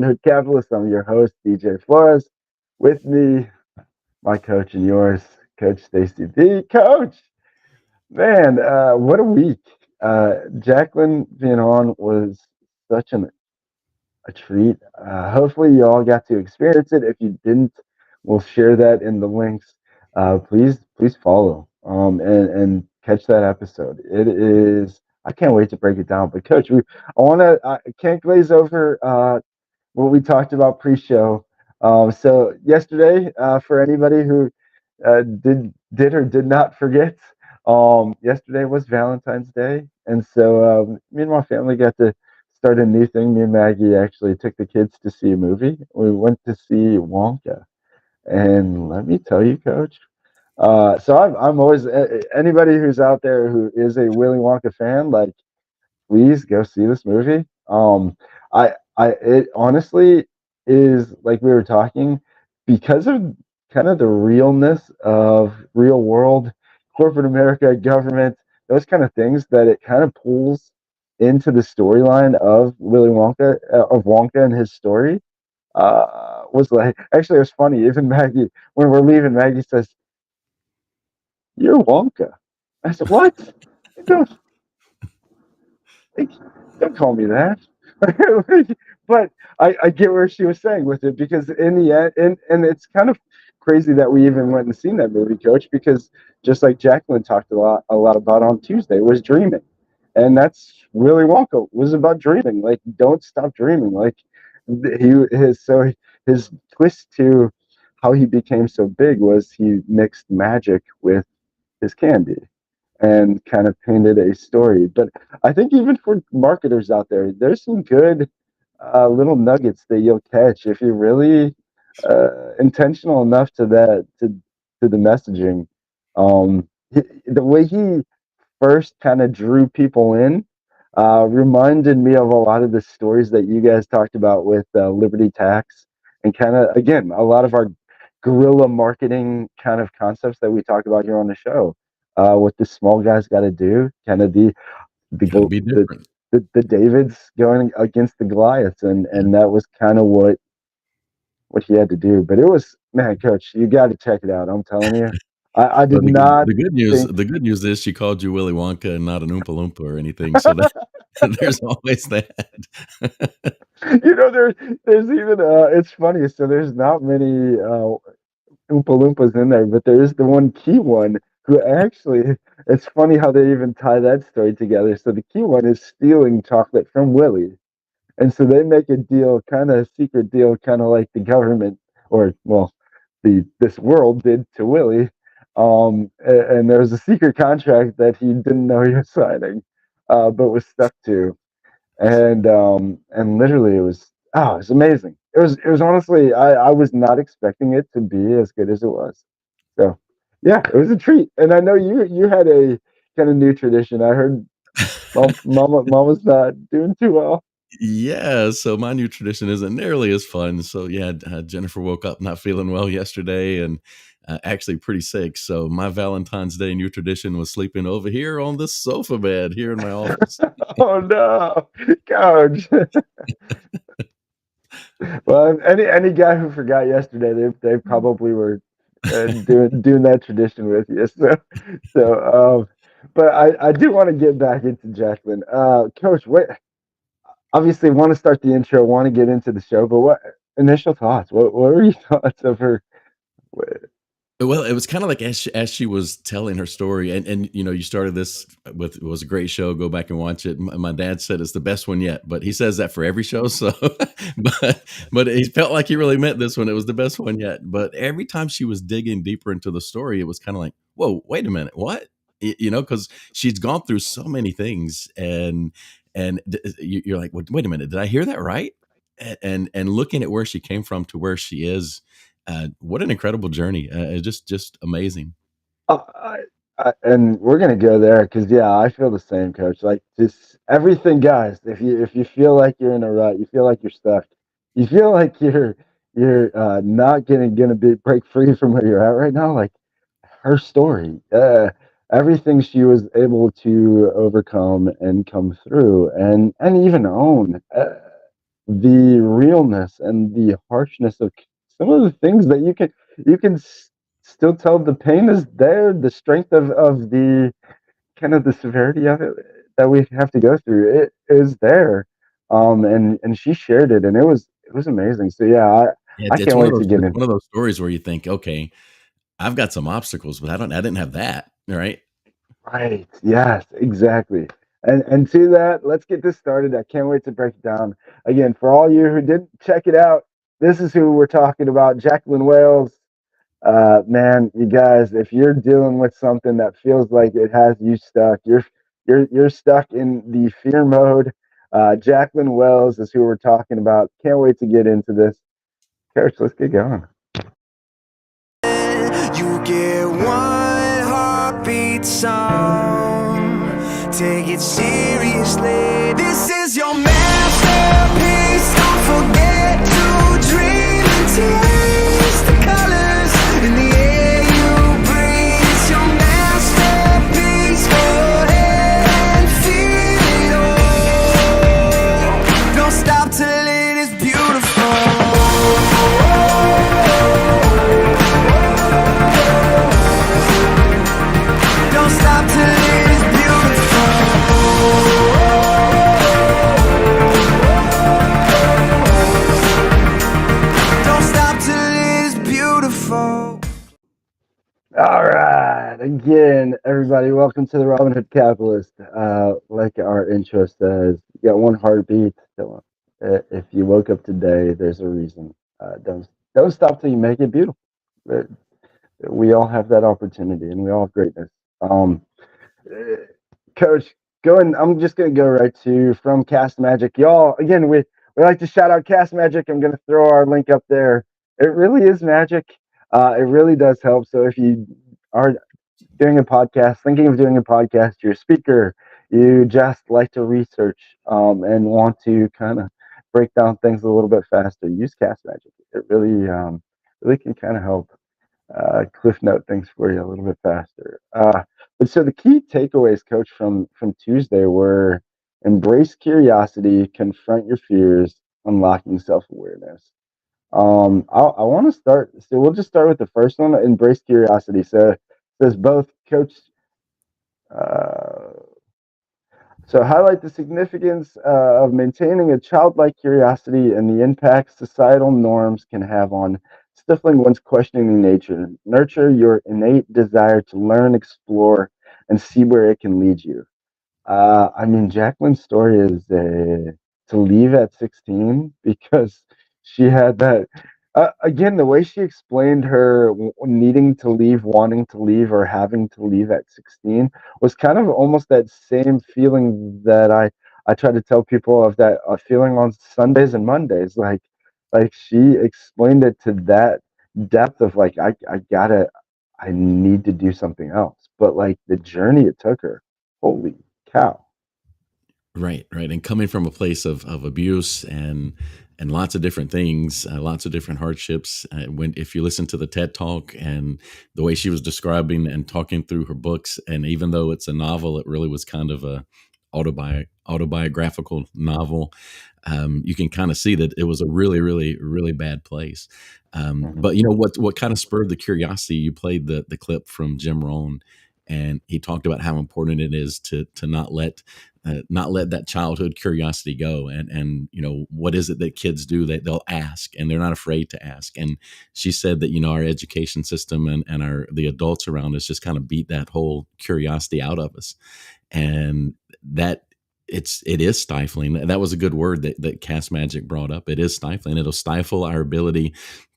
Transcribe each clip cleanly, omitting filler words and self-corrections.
Robinhood Capitalists. I'm your host, DJ Flores. With me, my coach and yours, Coach Stacey. The coach, man, what a week. Jacqueline being on was such a treat. Hopefully, you all got to experience it. If you didn't, we'll share that in the links. Please follow and catch that episode. It is. I can't wait to break it down. But coach, I can't glaze over what we talked about pre-show. So yesterday, for anybody who did or did not forget, yesterday was Valentine's Day, and so me and my family got to start a new thing. Me and Maggie actually took the kids to see a movie. We went to see Wonka, and let me tell you, Coach. So I'm always anybody who's out there who is a Willy Wonka fan, like please go see this movie. It honestly is like we were talking because of kind of the realness of real world, corporate America, government, those kind of things that it kind of pulls into the storyline of Willy Wonka, of Wonka and his story. Was like actually it was funny. Even Maggie, when we're leaving, Maggie says, "You're Wonka." I said, "What? Don't like, don't call me that." But I get where she was saying with it because in the end, and it's kind of crazy that we even went and seen that movie, Coach, because just like Jacqueline talked a lot about on Tuesday was dreaming, and that's Willy Wonka was about dreaming. Like, don't stop dreaming. Like his twist to how he became so big was he mixed magic with his candy and kind of painted a story. But I think even for marketers out there, there's some good little nuggets that you'll catch if you're really intentional enough to the messaging. The way he first kind of drew people in reminded me of a lot of the stories that you guys talked about with Liberty Tax and kind of again a lot of our guerrilla marketing kind of concepts that we talk about here on the show. What the small guys got to do, kind of the Got to Gol- be different. the Davids going against the Goliaths, Yeah. and that was kind of what he had to do. But it was man, coach, you got to check it out. I'm telling you, I did But not think. the good news is she called you Willy Wonka and not an Oompa Loompa or anything, so that there's always that. There's even it's funny. So there's not many Oompa Loompas in there, but there is the one key one who actually. It's funny how they even tie that story together. So the key one is stealing chocolate from Willie. And so they make a deal, kind of a secret deal, kind of like the government or well, the this world did to Willie. And there was a secret contract that he didn't know he was signing, but was stuck to. And literally it was amazing. It was honestly I was not expecting it to be as good as it was. So yeah, it was a treat. And I know you had a kind of new tradition. I heard mama's not doing too well. Yeah, so my new tradition isn't nearly as fun. So yeah, Jennifer woke up not feeling well yesterday and actually pretty sick. So my Valentine's Day new tradition was sleeping over here on this sofa bed here in my office. Oh no, coach. Well, any guy who forgot yesterday, they probably were doing that tradition with you. But I do want to get back into Jacqueline. Coach, what? Obviously, want to start the intro, want to get into the show, but what initial thoughts? What were your thoughts of her? Well, it was kinda like as she was telling her story, and you started this with it was a great show, go back and watch it. My dad said it's the best one yet, but he says that for every show, so but he felt like he really meant this one, it was the best one yet. But every time she was digging deeper into the story, it was kinda like, "Whoa, wait a minute, what?" Because she's gone through so many things, and you're like, "Wait a minute, did I hear that right?" And looking at where she came from to where she is, what an incredible journey! Just amazing. Uh, I, and we're gonna go there because yeah, I feel the same, coach. Like just everything, guys. If you feel like you're in a rut, you feel like you're stuck, you feel like you're not gonna be break free from where you're at right now. Like her story, everything she was able to overcome and come through, and even own. the realness and the harshness of some of the things that you can still tell the pain is there, the strength of the kind of the severity of it that we have to go through. It is there, and she shared it, and it was amazing. So yeah, Yeah, I can't wait to get it's in. one of those stories where you think, okay, I've got some obstacles, but I didn't have that, right? Right. Yes, exactly. And to that, let's get this started. I can't wait to break it down. Again, for all you who didn't check it out, this is who we're talking about, Jacqueline Wales. Man, you guys, if you're dealing with something that feels like it has you stuck, you're stuck in the fear mode. Jacqueline Wells is who we're talking about. Can't wait to get into this. Coach, let's get going. You get one heartbeat song. Take it seriously. This is your masterpiece. Don't forget to dream and taste the colors in the air you breathe. It's your masterpiece. Go ahead and feel it all. Don't stop till it is beautiful. Don't stop till it is beautiful. Don't stop till it is beautiful. All right, again, everybody, welcome to the Robinhood Capitalist. Like our intro says, you got one heartbeat. If you woke up today, there's a reason. Don't stop till you make it beautiful. Uh, We all have that opportunity, and we all have greatness. Uh, Coach, going. I'm just gonna go right to from Cast Magic, y'all. Again, we like to shout out Cast Magic. I'm gonna throw our link up there. It really is magic. It really does help. So if you are doing a podcast, thinking of doing a podcast, you're a speaker, you just like to research and want to kind of break down things a little bit faster, use Cast Magic. It really can kind of help cliff note things for you a little bit faster. But so the key takeaways, Coach, from Tuesday were embrace curiosity, confront your fears, unlocking self awareness. I want to start. So we'll just start with the first one. Embrace curiosity. So it says both Coach. Uh, so highlight the significance of maintaining a childlike curiosity and the impact societal norms can have on stifling one's questioning nature. Nurture your innate desire to learn, explore, and see where it can lead you. I mean, Jacqueline's story is to leave at 16 because she had that. Again, the way she explained her needing to leave, wanting to leave, or having to leave at 16 was kind of almost that same feeling that I try to tell people of that feeling on Sundays and Mondays. Like she explained it to that depth of like I need to do something else. But like the journey it took her, holy cow. Right, right, and coming from a place of abuse and lots of different things, lots of different hardships. When if you listen to the TED Talk and the way she was describing and talking through her books, and even though it's a novel, it really was kind of a autobiographical novel. You can kind of see that it was a really, really, really bad place. Mhm. But you know what kind of spurred the curiosity? You played the clip from Jim Rohn, and he talked about how important it is to not let that childhood curiosity go. And you know, what is it that kids do that they'll ask and they're not afraid to ask? And she said that, you know, our education system and our the adults around us just kind of beat that whole curiosity out of us. And that it is stifling. That was a good word that Cast Magic brought up. It is stifling. It'll stifle our ability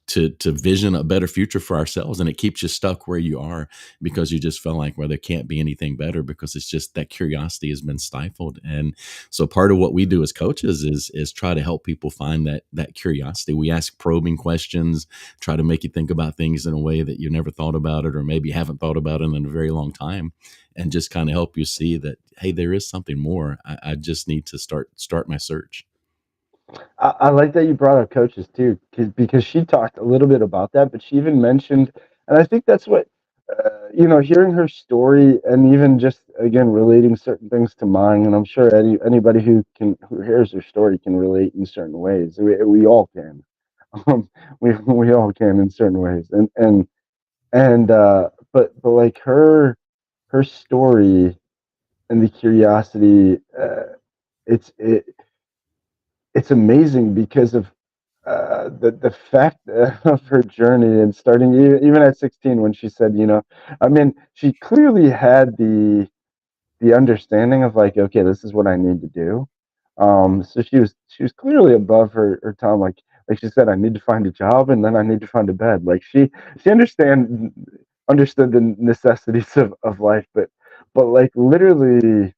to vision a better future for ourselves, and it keeps you stuck where you are because you just feel like, well, there can't be anything better because it's just that curiosity has been stifled. And so part of what we do as coaches is try to help people find that curiosity. We ask probing questions, try to make you think about things in a way that you never thought about it, or maybe haven't thought about it in a very long time, and just kind of help you see that, hey, there is something more. I just need to start my search. I like that you brought up coaches too, because she talked a little bit about that, but she even mentioned, and I think that's what hearing her story and even just again relating certain things to mine, and I'm sure anybody who hears her story can relate in certain ways. We all can. We all can in certain ways, but like her story and the curiosity, it's it, it's amazing because of the fact of her journey and starting even at 16 when she said, I mean, she clearly had the understanding of like, okay, this is what I need to do. So she was clearly above her time. Like she said, I need to find a job and then I need to find a bed. Like she understood the necessities of life, but like literally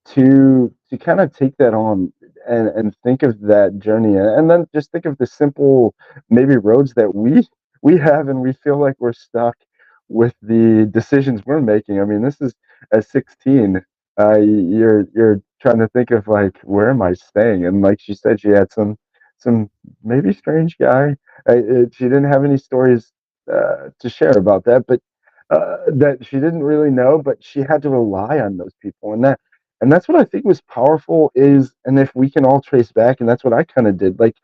to kind of take that on and think of that journey and then just think of the simple maybe roads that we have and we feel like we're stuck with the decisions we're making. I mean, this is at 16. You're trying to think of like, where am I staying? And like she said, she had some maybe strange guy. She didn't have any stories to share about that, but that she didn't really know, but she had to rely on those people, and that's what I think was powerful is, and if we can all trace back, and that's what I kind of did, like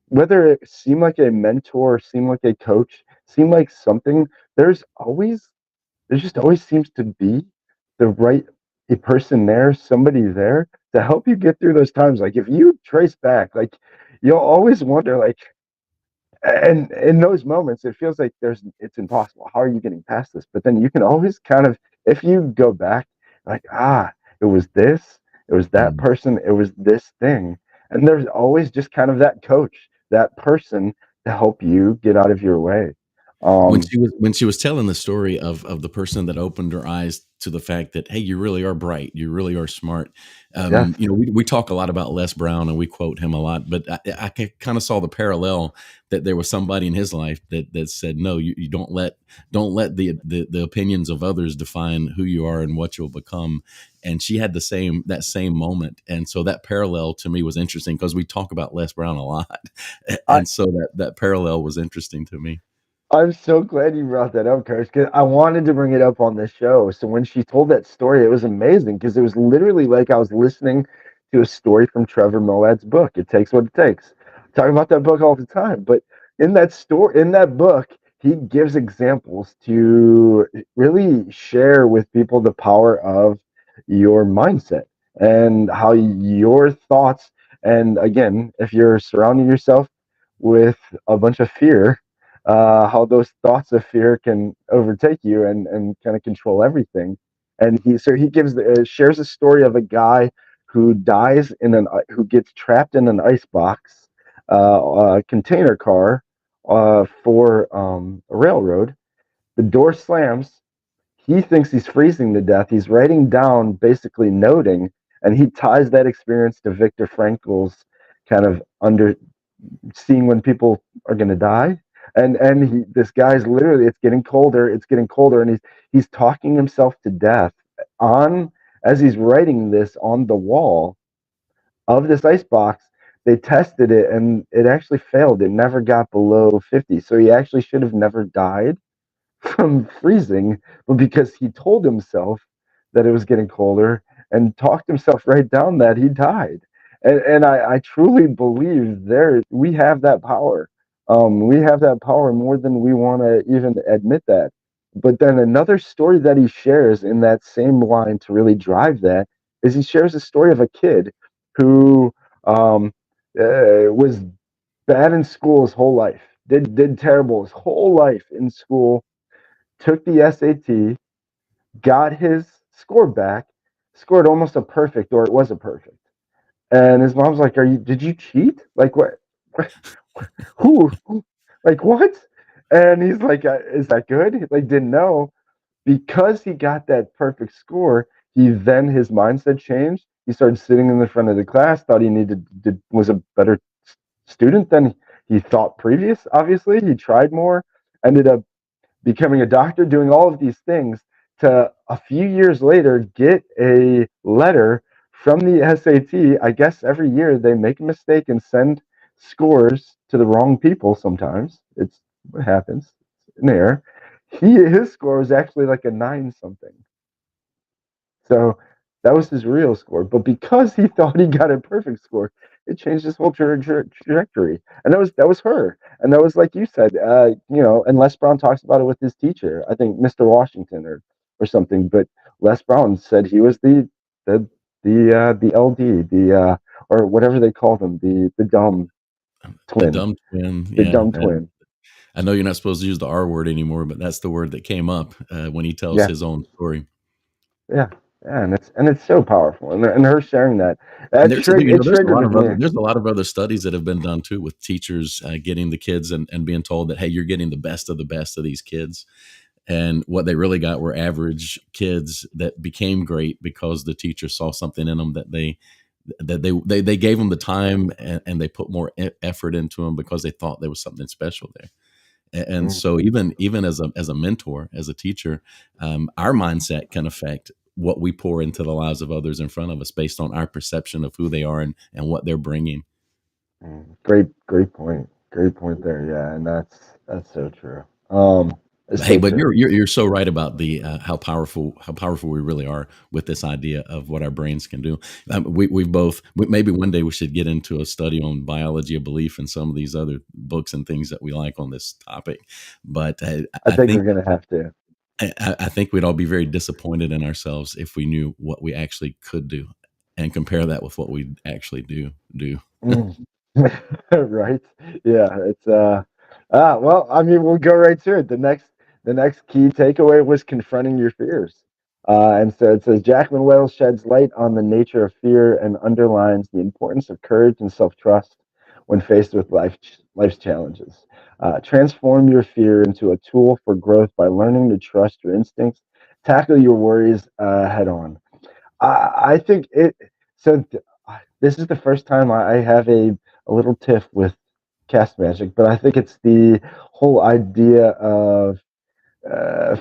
whether it seemed like a mentor, seemed like a coach, seemed like something, there just always seems to be the right a person there, somebody there to help you get through those times. Like if you trace back, like you'll always wonder, like, and in those moments it feels like it's impossible, how are you getting past this, but then you can always kind of, if you go back, like, it was this, it was that Mm. person, it was this thing, and there's always just kind of that coach, that person to help you get out of your way. um When she was telling the story of the person that opened her eyes to the fact that, hey, you really are bright, you really are smart. yes. We talk a lot about Les Brown and we quote him a lot, but I kind of saw the parallel that there was somebody in his life that said, no, you don't let the opinions of others define who you are and what you'll become. And she had that same moment, and so that parallel to me was interesting because we talk about Les Brown a lot, I and so that parallel was interesting to me. I'm so glad you brought that up, Coach, because I wanted to bring it up on this show. So when she told that story, it was amazing because it was literally like I was listening to a story from Trevor Moawad's book. It takes what it takes. I talk about that book all the time, but in that book, he gives examples to really share with people the power of your mindset and how your thoughts. And again, if you're surrounding yourself with a bunch of fear, how those thoughts of fear can overtake you and kind of control everything. And he shares a story of a guy who dies who gets trapped in an ice box, container car, for a railroad. The door slams. He thinks he's freezing to death. He's writing down, basically noting, and he ties that experience to Viktor Frankl's kind of under seeing when people are going to die, this guy's literally, it's getting colder, and he's talking himself to death on as he's writing this on the wall of this ice box. They tested it and it actually failed. It never got below 50, so he actually should have never died from freezing, but because he told himself that it was getting colder and talked himself right down, that he died. And I truly believe we have that power. We have that power more than we want to even admit that. But then another story that he shares in that same line to really drive that is he shares a story of a kid who was bad in school his whole life, did terrible his whole life in school, took the SAT, got his score back, scored almost a perfect, or it was a perfect. And his mom's like, did you cheat? Like, what? Who? Like, what? And he's like, is that good? Like, didn't know. Because he got that perfect score, his mindset changed. He started sitting in the front of the class, thought was a better student than he thought previous. Obviously, he tried more, ended up becoming a doctor, doing all of these things, to a few years later get a letter from the SAT. I guess every year they make a mistake and send scores to the wrong people sometimes. It's what happens in there. his score was actually like a 9 something. So that was his real score. But because he thought he got a perfect score, it changed his whole trajectory. And that was her. And that was like you said, and Les Brown talks about it with his teacher. I think Mr. Washington or something. But Les Brown said he was the the LD, or whatever they call them, the dumb The twin, dumb twin, the yeah. dumb twin. I know you're not supposed to use the R word anymore, but that's the word that came up when he tells Yeah, his own story. yeah, yeah, and it's so powerful, and her sharing that And there's you it know triggered with me. there's a lot of other studies that have been done too with teachers getting the kids and being told that, hey, you're getting the best of these kids, and what they really got were average kids that became great because the teacher saw something in them that they gave them the time, and they put more effort into them because they thought there was something special there. And Mm, so even as a mentor, as a teacher, our mindset can affect what we pour into the lives of others in front of us based on our perception of who they are and what they're bringing. great point there. Yeah, and that's so true. It's Hey, so but true. you're so right about the how powerful we really are with this idea of what our brains can do. Maybe one day we should get into a study on biology of belief and some of these other books and things that we like on this topic. But I I think think we're gonna have to. I think we'd all be very disappointed in ourselves if we knew what we actually could do and compare that with what we actually do. Mm. Right? Yeah, it's well, I mean, we'll go right to it. The next key takeaway was confronting your fears. And so it says Jacqueline Wales sheds light on the nature of fear and underlines the importance of courage and self-trust when faced with life's challenges. Transform your fear into a tool for growth by learning to trust your instincts, tackle your worries head on. I think it. So this is the first time I have a little tiff with cast magic, but I think it's the whole idea of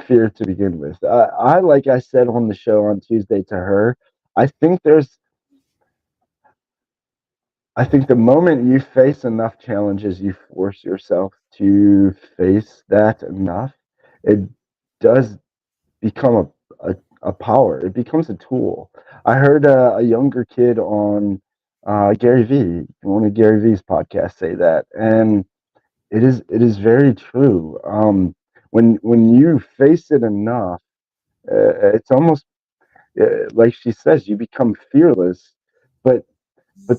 fear to begin with. Like I said on the show on Tuesday to her, I think there's, I think the moment you face enough challenges, you force yourself to face that enough, it does become a power. It becomes a tool. I heard a younger kid on Gary Vee, one of Gary Vee's podcasts, say that, and it is very true. When you face it enough, it's almost like she says, you become fearless. But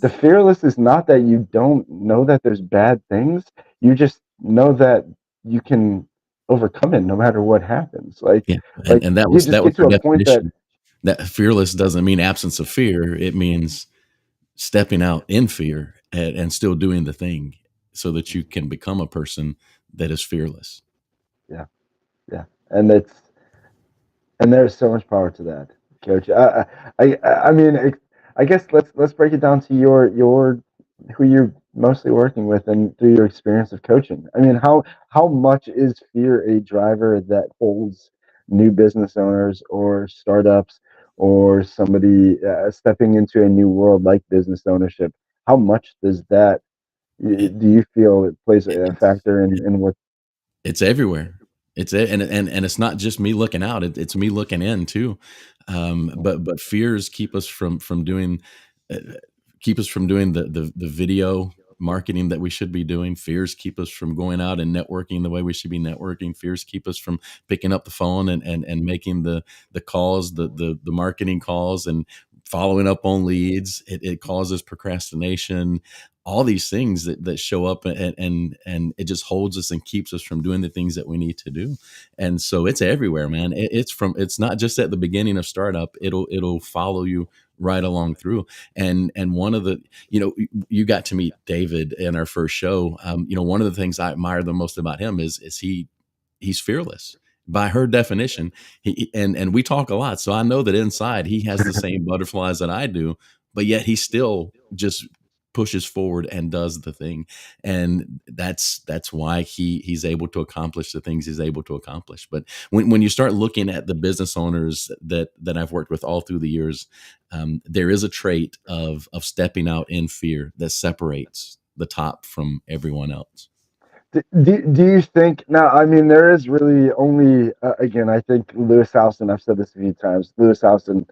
the fearless is not that you don't know that there's bad things. You just know that you can overcome it no matter what happens. Yeah, Like and that you was just that was get her to a point that definition. That fearless doesn't mean absence of fear. It means stepping out in fear and still doing the thing so that you can become a person that is fearless. yeah, yeah, and there's so much power to that, Coach. I mean, I guess let's break it down to your who you're mostly working with and through your experience of coaching. I mean, how much is fear a driver that holds new business owners or startups or somebody stepping into a new world like business ownership? How much does that It, do you feel it plays it, a it's factor in what? It's everywhere. And it's not just me looking out. It's me looking in too. But fears uh, keep us from doing the video marketing that we should be doing. Fears keep us from going out and networking the way we should be networking. Fears keep us from picking up the phone and making the calls, the marketing calls, and following up on leads. It causes procrastination, all these things that show up, and it just holds us and keeps us from doing the things that we need to do. And so it's everywhere, man. It's not just at the beginning of startup. It'll follow you right along through. And one of the, you got to meet David in our first show. One of the things I admire the most about him is he's fearless by her definition. And we talk a lot, so I know that inside he has the same butterflies that I do, but yet he still just pushes forward and does the thing. And that's why he's able to accomplish the things he's able to accomplish. But when you start looking at the business owners that I've worked with all through the years, there is a trait of stepping out in fear that separates the top from everyone else. Do you think now? I mean, there is really only again. I think Lewis Houston. I've said this a few times. Lewis Houston.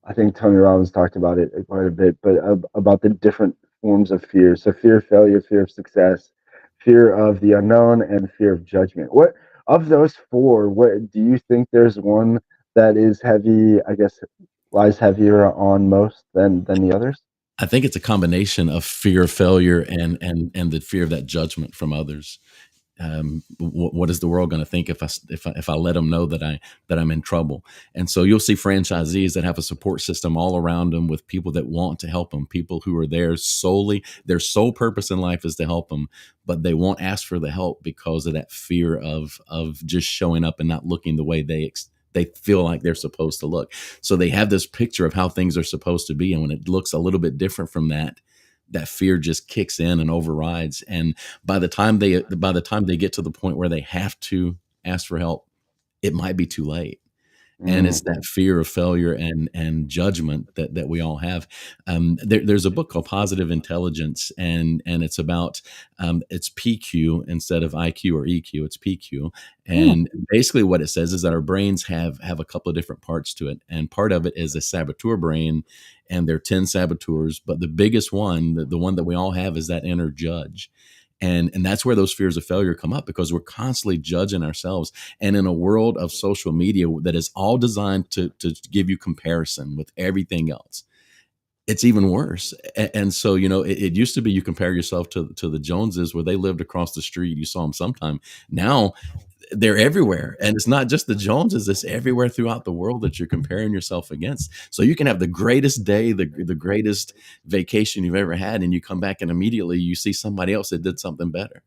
I think Tony Robbins talked about it quite a bit, but about the different forms of fear. So fear of failure, fear of success, fear of the unknown, and fear of judgment. What of those four? What do you think? There's one that is heavy. I guess lies heavier on most than the others. I think it's a combination of fear of failure and the fear of that judgment from others. What is the world going to think if I let them know that I'm in trouble? And so you'll see franchisees that have a support system all around them with people that want to help them, people who are there solely, their sole purpose in life is to help them, but they won't ask for the help because of that fear of just showing up and not looking the way they feel like they're supposed to look. So they have this picture of how things are supposed to be, and when it looks a little bit different from that, that fear just kicks in and overrides. And by the time they get to the point where they have to ask for help, it might be too late. And it's Mm. that fear of failure and judgment that we all have. There's a book called Positive Intelligence, and it's about it's PQ instead of IQ or EQ. It's PQ, Mm. and basically what it says is that our brains have a couple of different parts to it, and part of it is a saboteur brain, and there are 10 saboteurs, but the biggest one, the one that we all have, is that inner judge. And that's where those fears of failure come up, because we're constantly judging ourselves. And in a world of social media that is all designed to give you comparison with everything else, it's even worse. And so, it used to be you compare yourself to the Joneses, where they lived across the street. You saw them sometime. Now they're everywhere. And it's not just the Joneses, it's everywhere throughout the world that you're comparing yourself against. So you can have the greatest day, the greatest vacation you've ever had, and you come back and immediately you see somebody else that did something better.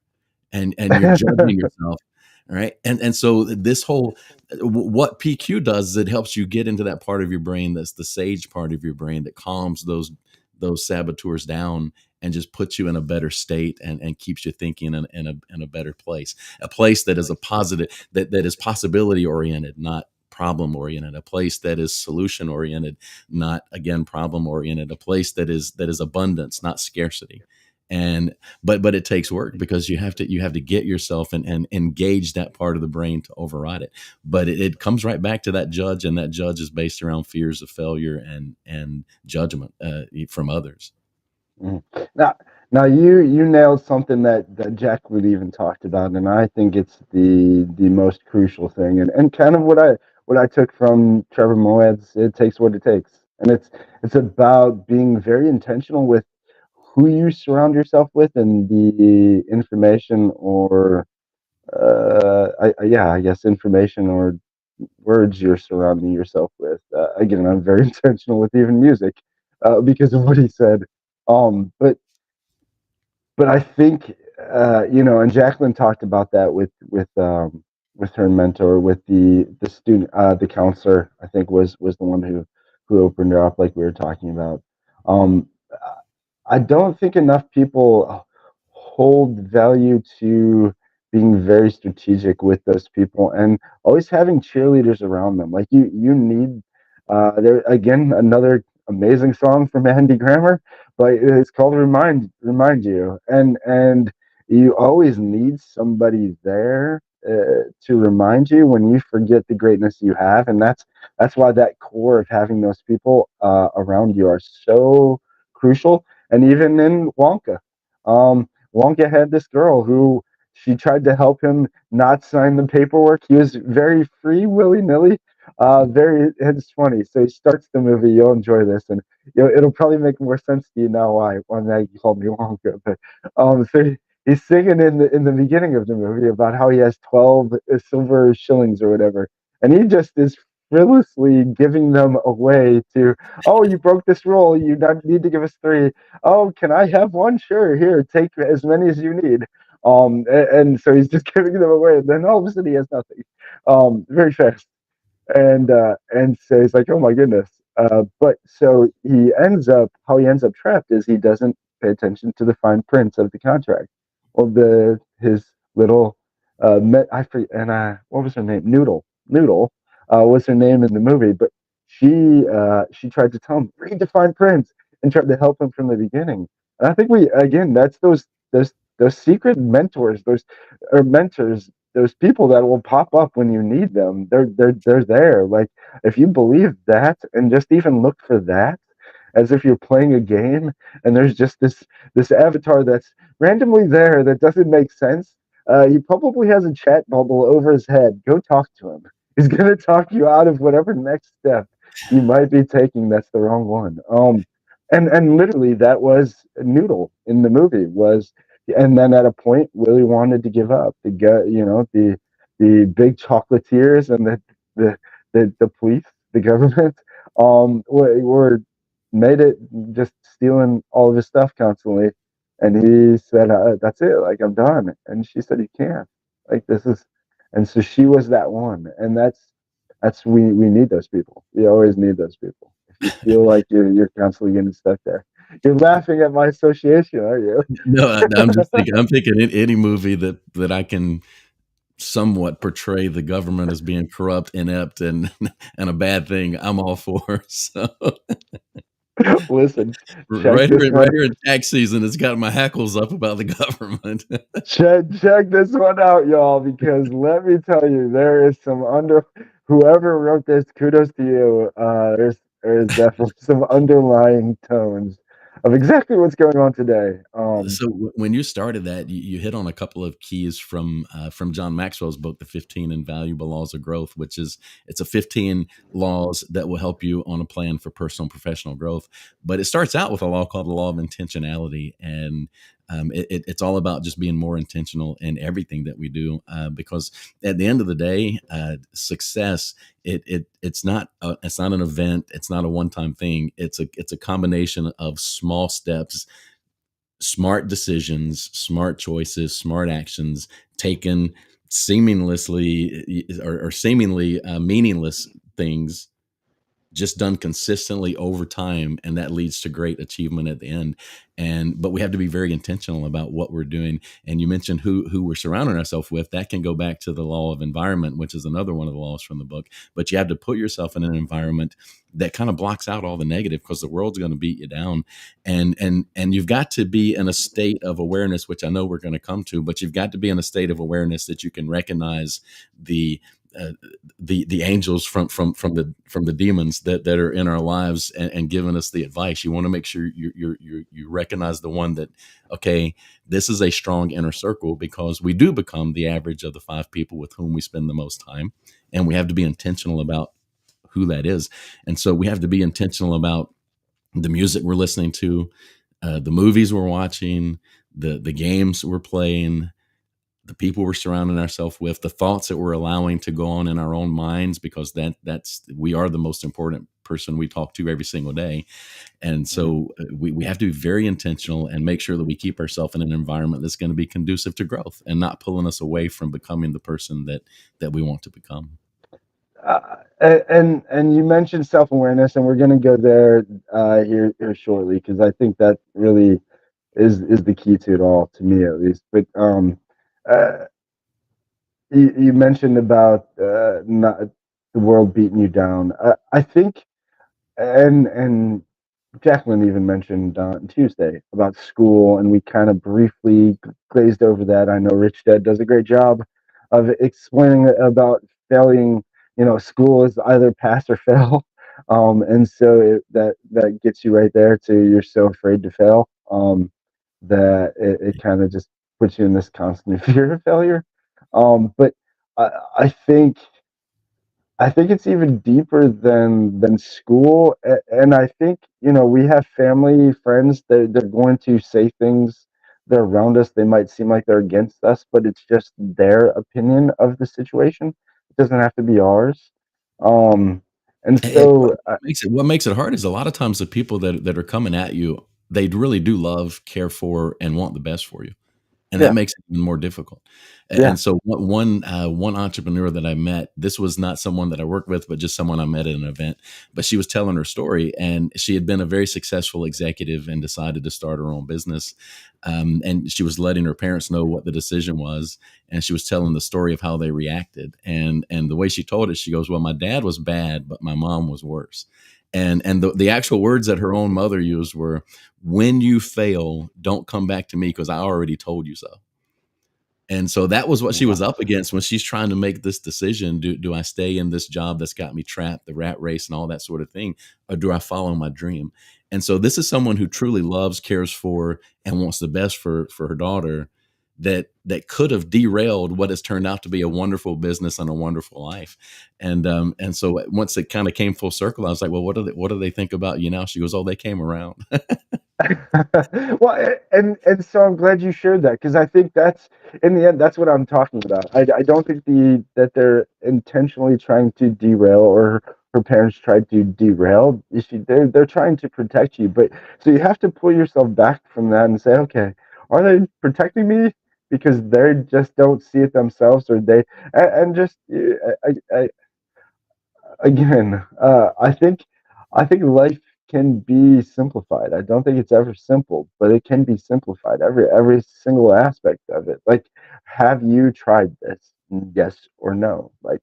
And you're judging yourself. All right. And so this whole what PQ does is it helps you get into that part of your brain that's the sage part of your brain that calms those saboteurs down and just puts you in a better state and keeps you thinking in a better place. A place that is a positive, that is possibility oriented, not problem oriented, a place that is solution oriented, not again problem oriented, a place that is abundance, not scarcity. And but it takes work, because you have to get yourself and engage that part of the brain to override it. But it comes right back to that judge, and that judge is based around fears of failure and judgment from others. Mm. Now, now you nailed something that Jacqueline even talked about, and I think it's the most crucial thing, and kind of what I took from Trevor Moed's "It Takes What It Takes," and it's about being very intentional with who you surround yourself with and the information or yeah, I guess information or words you're surrounding yourself with. Again, I'm very intentional with even music because of what he said. But I think and Jacqueline talked about that with her mentor, with the student, the counselor. I think was the one who opened her up, like we were talking about. Um, I don't think enough people hold value to being very strategic with those people and always having cheerleaders around them. Like you need there again another amazing song from Andy Grammer, but it's called Remind You, and you always need somebody there to remind you when you forget the greatness you have, and that's why that core of having those people around you are so crucial. And even in Wonka, Wonka had this girl who she tried to help him not sign the paperwork. He was very free, willy nilly. Very, it's funny. So he starts the movie. You'll enjoy this, and it'll probably make more sense to you now why Maggie called me Wonka. But so he's singing in the beginning of the movie about how he has 12 silver shillings or whatever, and he just is frivolously giving them away to, oh, you broke this rule, you need to give us three. Oh, can I have one? Sure, here, take as many as you need. And so he's just giving them away, and then all of a sudden he has nothing. Very fast, and so he's like, oh my goodness. But so how he ends up trapped is he doesn't pay attention to the fine print of the contract. Well, his little I forget, and what was her name? Noodle was her name in the movie, but she tried to tell him read the fine print and tried to help him from the beginning. And I think we again that's those those secret mentors, those or mentors, those people that will pop up when you need them. They're there. Like if you believe that and just even look for that as if you're playing a game and there's just this avatar that's randomly there that doesn't make sense. He probably has a chat bubble over his head. Go talk to him. He's gonna talk you out of whatever next step you might be taking that's the wrong one. And literally that was Noodle in the movie was, and then at a point Willie wanted to give up. The guy, the big chocolatiers and the police, the government, were made it just stealing all of his stuff constantly. And he said, "That's it. Like I'm done." And she said, "You can't. Like this is." And so she was that one. And that's we need those people. We always need those people. If you feel like you're constantly getting stuck there, you're laughing at my association, are you? No, I'm just thinking. I'm thinking any movie that I can somewhat portray the government as being corrupt, inept, and and a bad thing, I'm all for. So Listen, check right this here, right one. here in tax season, it's got my hackles up about the government. Check this one out, y'all, because let me tell you, there is some under whoever wrote this, kudos to you. There's definitely some underlying tones of exactly what's going on today. So when you started that, you hit on a couple of keys from John Maxwell's book, The 15 Invaluable Laws of Growth, which is it's a 15 laws that will help you on a plan for personal and professional growth. But it starts out with a law called the law of intentionality, and it's all about just being more intentional in everything that we do. Because at the end of the day, success it's not an event, it's not a one time thing. It's a combination of small steps, smart decisions, smart choices, smart actions taken seamlessly or seemingly meaningless things just done consistently over time, and that leads to great achievement at the end. But we have to be very intentional about what we're doing. And you mentioned who we're surrounding ourselves with. That can go back to the law of environment, which is another one of the laws from the book. But you have to put yourself in an environment that kind of blocks out all the negative, because the world's going to beat you down. And you've got to be in a state of awareness, which I know we're going to come to, but you've got to be in a state of awareness that you can recognize the uh, the angels from the demons that are in our lives, and giving us the advice. You want to make sure you recognize the one that, okay, this is a strong inner circle, because we do become the average of the 5 people with whom we spend the most time, and we have to be intentional about who that is. And so we have to be intentional about the music we're listening to, the movies we're watching, the games we're playing, the people we're surrounding ourselves with, the thoughts that we're allowing to go on in our own minds, because that's we are the most important person we talk to every single day. And so we have to be very intentional and make sure that we keep ourselves in an environment that's going to be conducive to growth and not pulling us away from becoming the person that we want to become. And you mentioned self-awareness, and we're going to go there here shortly, because I think that really is the key to it all, to me at least. But uh, you mentioned about not the world beating you down. I think, and Jacqueline even mentioned on Tuesday about school, and we kind of briefly glazed over that. I know Rich Dad does a great job of explaining about failing. School is either pass or fail, and so that gets you right there to you're so afraid to fail, that it kind of just puts you in this constant fear of failure. But I, I think I think it's even deeper than school, and I think we have family, friends that they're going to say things. They're around us. They might seem like they're against us, but it's just their opinion of the situation. It doesn't have to be ours. Um, and And so, what makes it hard is a lot of times the people that are coming at you, they really do love, care for, and want the best for you, and that yeah, makes it even more difficult. yeah, And so one entrepreneur that I met, this was not someone that I worked with, but just someone I met at an event. But she was telling her story, and she had been a very successful executive and decided to start her own business. And she was letting her parents know what the decision was, and she was telling the story of how they reacted. And the way she told it, she goes, "Well, my dad was bad, but my mom was worse." And the actual words that her own mother used were, "When you fail, don't come back to me because I already told you so." And so that was what she was Wow. up against when she's trying to make this decision. Do I stay in this job that's got me trapped, the rat race and all that sort of thing, or do I follow my dream? And so this is someone who truly loves, cares for, and wants the best for her daughter, that could have derailed what has turned out to be a wonderful business and a wonderful life. And so once it kind of came full circle, I was like, well, what do they think about you now? She goes, oh, they came around. Well, and so I'm glad you shared that, because I think that's, in the end, that's what I'm talking about. I don't think that they're intentionally trying to derail, or her parents tried to derail. They're trying to protect you, but so you have to pull yourself back from that and say, okay, are they protecting me because they just don't see it themselves, or and just again, I think life can be simplified. I don't think it's ever simple, but it can be simplified. Every single aspect of it. Like, have you tried this? Yes or no? Like,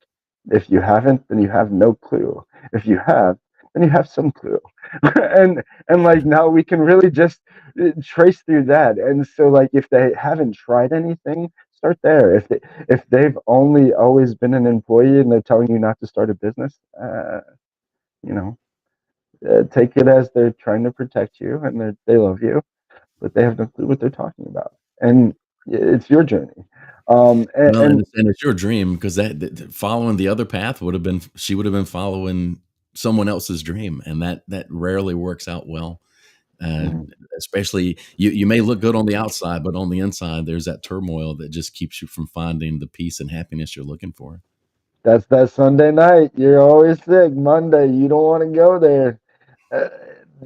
if you haven't, then you have no clue. If you have, then you have some clue. And like, now we can really just trace through that. And so, like, if they haven't tried anything, start there. If they've only always been an employee and they're telling you not to start a business, you know, take it as they're trying to protect you, and they love you, but they have no clue what they're talking about. And it's your journey. Well, and And it's your dream, because that following the other path would have been, she would have been following someone else's dream, and that rarely works out well. Uh, mhm, Especially, you may look good on the outside, but on the inside, there's that turmoil that just keeps you from finding the peace and happiness you're looking for. that's that Sunday night. You're always sick. Monday, you don't want to go there. Uh,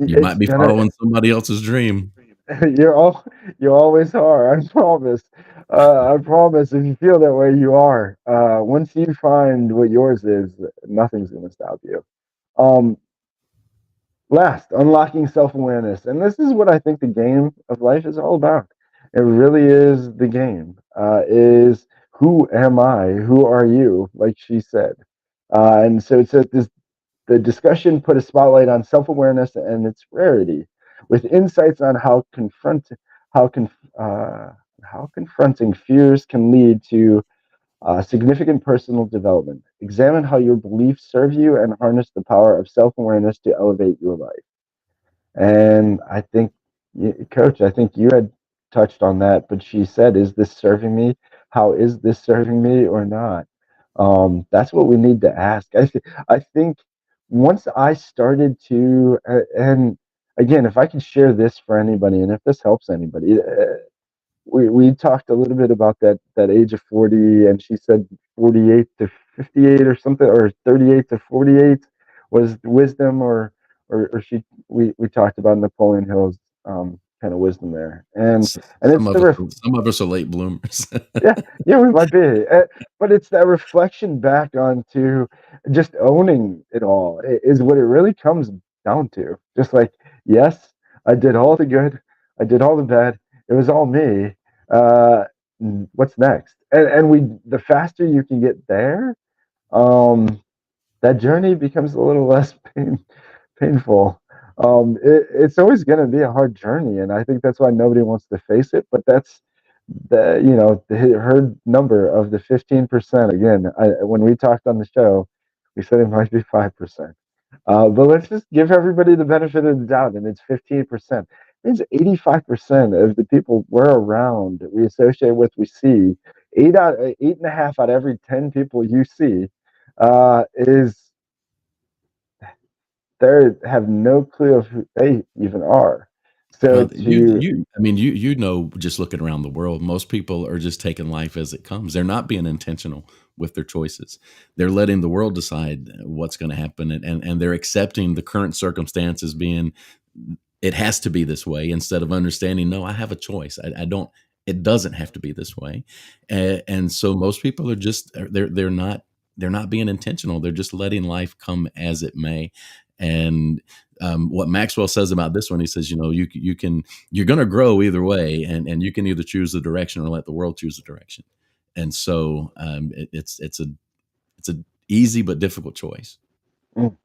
You it's might be gonna. following somebody else's dream. You're all. You always are. I promise. I promise. If you feel that way, you are. Once you find what yours is, nothing's gonna stop you. Um, Last, unlocking self awareness. And this is what I think the game of life is all about. It really is the game. Is who am I? Who are you? Like she said. And so the discussion put a spotlight on self awareness and its rarity, with insights on how con, uh, how confronting fears can lead to significant personal development. Examine how your beliefs serve you and harness the power of self awareness to elevate your life. And I think, Coach, I think you had touched on that, but she said, "Is this serving me? How is this serving me or not?" That's what we need to ask. I think once I started to, and again, if I could share this for anybody, and if this helps anybody, we talked a little bit about that age of 40, and she said 48 to 58 or something, or 38 to 48 was wisdom, or we talked about Napoleon Hill's kind of wisdom there, and it's Some of us are late bloomers. yeah, yeah, we might be, but it's that reflection back onto just owning it all, is what it really comes down to. Just like, yes, I did all the good, I did all the bad, it was all me. Uh, what's next? And the faster you can get there, um, that journey becomes a little less painful. It's always going to be a hard journey, and I think that's why nobody wants to face it. But that's her number of the 15%. Again, when we talked on the show, we said it might be 5%. But let's just give everybody the benefit of the doubt, and it's 15%. It means 85% of the people we're around, we associate with, we see, 8.5 out of every 10 people you see, is they have no clue of who they even are. So Well, to I mean, just looking around the world, most people are just taking life as it comes. They're not being intentional with their choices. They're letting the world decide what's going to happen, and they're accepting the current circumstances being, it has to be this way, instead of understanding, no, I have a choice. I don't, it doesn't have to be this way. And so most people are just, they're not being intentional. They're just letting life come as it may. And what Maxwell says about this one, he says, you're going to grow either way, and you can either choose the direction or let the world choose the direction. And so it's a easy but difficult choice. mm,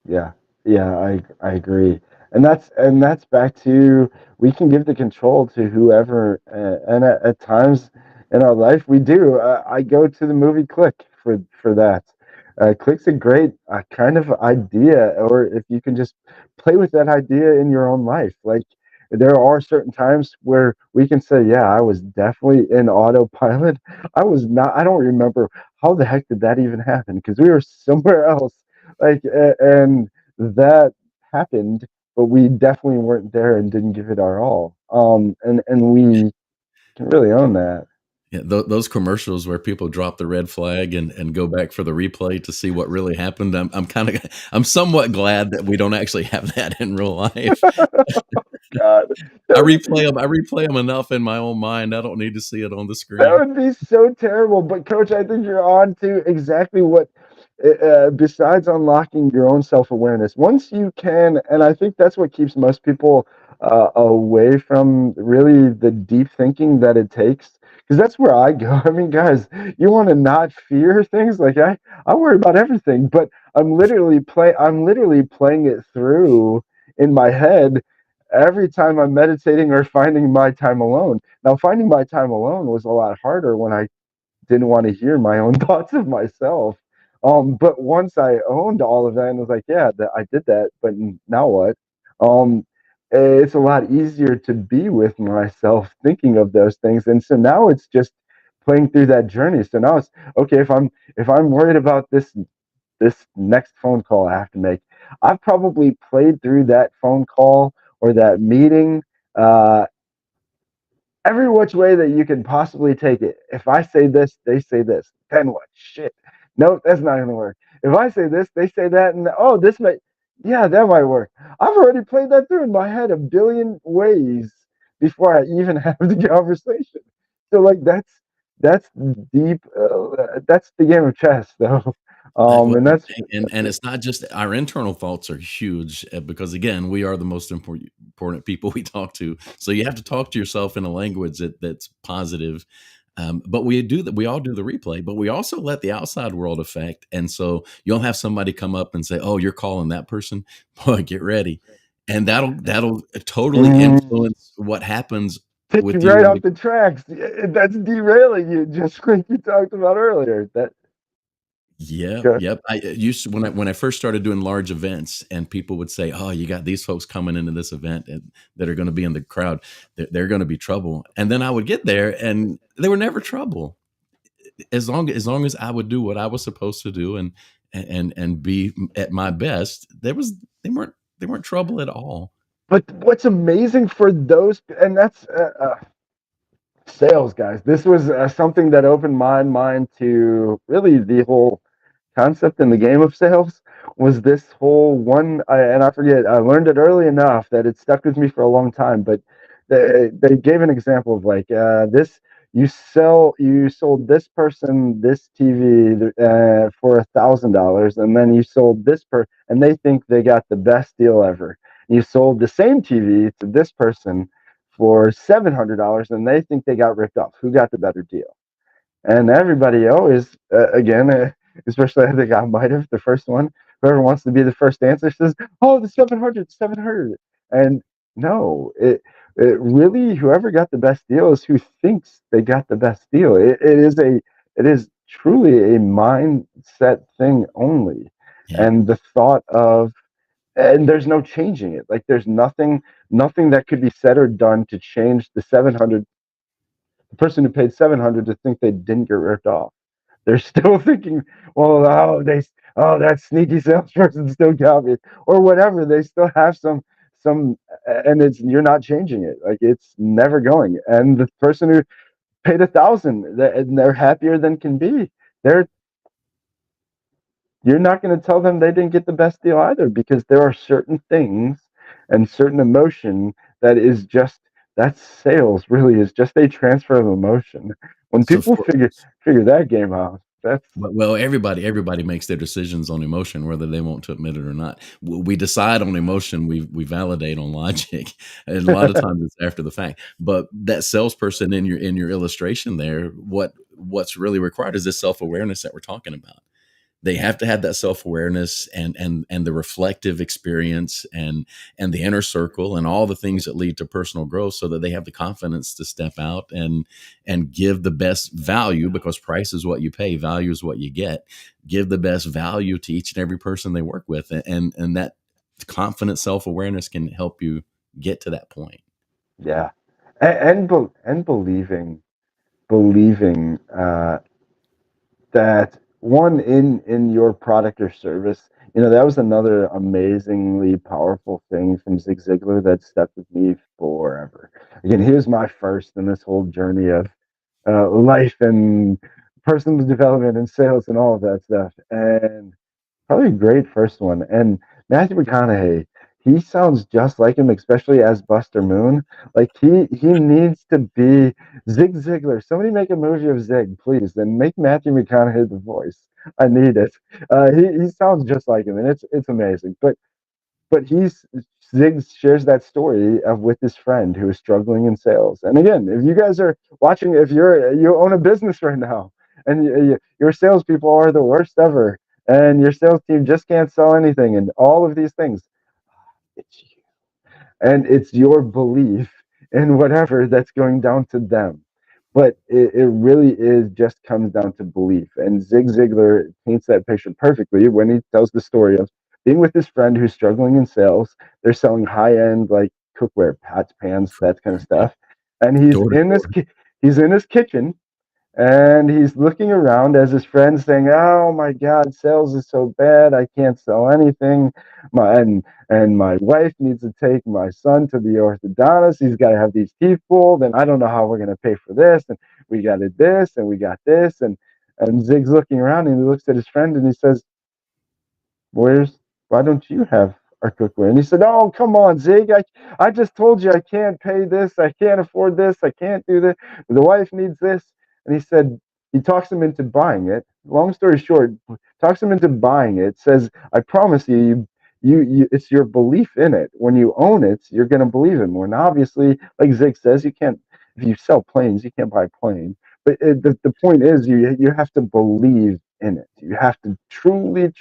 yeah. Yeah, I agree, and that's back to, we can give the control to whoever, and at times in our life we do. I go to the movie Click for that. Click's a great kind of idea, or if you can just play with that idea in your own life. Like, there are certain times where we can say, yeah, I was definitely in autopilot. I was not. I don't remember how the heck did that even happen, because we were somewhere else. Like, and that happened, but we definitely weren't there and didn't give it our all. And we can really own that. Yeah, those commercials where people drop the red flag and go back for the replay to see what really happened. I'm kind of I'm somewhat glad that we don't actually have that in real life. God, that would be I replay them enough in my own mind. I don't need to see it on the that screen. would be so terrible. But coach, I think you're on to exactly what. Besides unlocking your own self awareness, once you can, and I think that's what keeps most people away from really the deep thinking that it takes. Because that's where I go. I mean, guys, you want to not fear things? Like, I worry about everything, but I'm literally playing it through in my head every time I'm meditating or finding my time alone. Now, finding my time alone was a lot harder when I didn't want to hear my own thoughts of myself. But once I owned all of that and was like, yeah, I did that, but now what? Um, it's a lot easier to be with myself thinking of those things. And so now it's just playing through that journey. So now it's okay, if I'm worried about this next phone call I have to make, I've probably played through that phone call or that meeting uh, every which way that you can possibly take it. If I say this, they say this. Then what? Shit. No, that's not going to work. If I say this, they say that, and oh, this might, yeah, that might work. I've already played that through in my head a billion ways before I even have the conversation. So like that's deep. That's the game of chess, though. Well, And and it's not just our internal thoughts are huge, because again, we are the most important people we talk to. So you have to talk to yourself in a language that's positive. But we do that. We all do the replay, but we also let the outside world affect. And so you'll have somebody come up and say, "Oh, you're calling that person? Boy, get ready," and that'll totally mm, influence what happens take you with you right in off the. the tracks. That's derailing you, just like you talked about earlier. That Yep, good. yep. I used to, when I first started doing large events, and people would say, "Oh, you got these folks coming into this event and that are going to be in the crowd. They're going to be trouble." And then I would get there, and they were never trouble. As long as I would do what I was supposed to do and be at my best, they weren't trouble at all. But what's amazing for those, and that's sales, guys. This was something that opened my mind to really the whole concept in the game of sales. Was this whole one, and I forget, I learned it early enough that it stuck with me for a long time. But they gave an example of like this: you sold this person this TV for $1,000, and then you sold this and they think they got the best deal ever. You sold the same TV to this person for $700, and they think they got ripped off. Who got the better deal? And everybody always, again, especially I think I might have the first one. Whoever wants to be the first answer says, "Oh, the 700, 700." And no, it really, whoever got the best deal is who thinks they got the best deal. It is truly a mindset thing only, Yeah, and the thought of, and there's no changing it. Like, there's nothing that could be said or done to change the person who paid 700 to think they didn't get ripped off. They're still thinking, well, that sneaky salesperson still got me, or whatever. They still have some, and it's, you're not changing it. Like, it's never going. And the person who paid 1,000, and they're happier than can be. They're You're not going to tell them they didn't get the best deal either, because there are certain things and certain emotion that is just, that's sales, really is just a transfer of emotion. When so people for figure that game out, that's well, everybody makes their decisions on emotion, whether they want to admit it or not. We decide on emotion, we validate on logic, and a lot of times it's after the fact. But that salesperson in your illustration there, what's really required is this self awareness that we're talking about. they have to have that self-awareness and the reflective experience and the inner circle and all the things that lead to personal growth, so that they have the confidence to step out and give the best value, because price is what you pay, value is what you get. Give the best value to each and every person they work with, and that confident self-awareness can help you get to that point. Yeah, and believing that one in your product or service. That was another amazingly powerful thing from Zig Ziglar that stuck with me forever. Again, he was my first in this whole journey of life and personal development and sales and all of that stuff. And probably a great first one. And Matthew McConaughey, he sounds just like him, especially as Buster Moon. Like he needs to be Zig Ziglar. Somebody make a movie of Zig, please, and make Matthew McConaughey the voice. I need it. He sounds just like him, and it's amazing. But Zig shares that story of with his friend who is struggling in sales. And again, if you guys are watching, if you own a business right now and your salespeople are the worst ever, and your sales team just can't sell anything, and all of these things, it's you, and it's your belief in whatever that's going down to them. But it really is just comes down to belief. And Zig Ziglar paints that picture perfectly when he tells the story of being with his friend who's struggling in sales. They're selling high end like cookware, pots, pans, that kind of Yeah. stuff. And Door to door. he's in his kitchen, and he's looking around as his friends saying, "Oh my God, sales is so bad. I can't sell anything. And my wife needs to take my son to the orthodontist. He's got to have these teeth pulled, and I don't know how we're going to pay for this. And we got it this, and we got this." And Zig's looking around, and he looks at his friend, and he says, why don't you have our cookware? And he said, "Oh, come on, Zig. I just told you I can't pay this. I can't afford this. I can't do this. The wife needs this." And he said, he talks him into buying it. Long story short, talks him into buying it. Says, "I promise you, it's your belief in it. When you own it, you're going to believe it more." And obviously, like Zig says, you can't, if you sell planes, you can't buy a plane. But the point is, you have to believe in it. You have to truly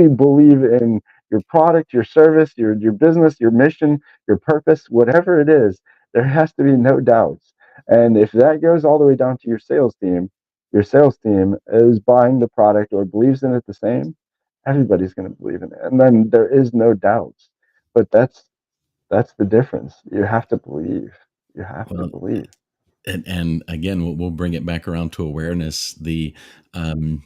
believe in your product, your service, your business, your mission, your purpose, whatever it is. There has to be no doubts. And if that goes all the way down to your sales team is buying the product or believes in it the same, everybody's going to believe in it. And then there is no doubts. But that's the difference. You have to believe. You have to Well, believe. and again, we'll bring it back around to awareness. Um,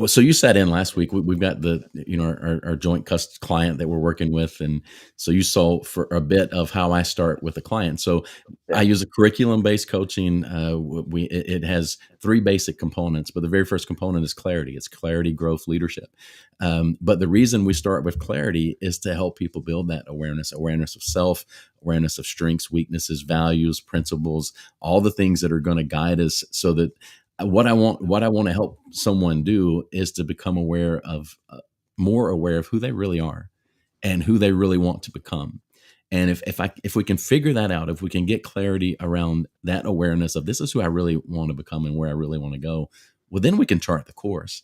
so you sat in last week. We've got our joint client that we're working with, and so you saw for a bit of how I start with a client. So I Yeah. use a curriculum-based coaching. It has three basic components, but the very first component is clarity. It's clarity, growth, leadership. But the reason we start with clarity is to help people build that awareness of self, awareness of strengths, weaknesses, values, principles, all the things that are going to guide us, so that what I want to help someone do is to become aware of more aware of who they really are and who they really want to become. And if we can figure that out, if we can get clarity around that awareness of this is who I really want to become and where I really want to go, well, then we can chart the course.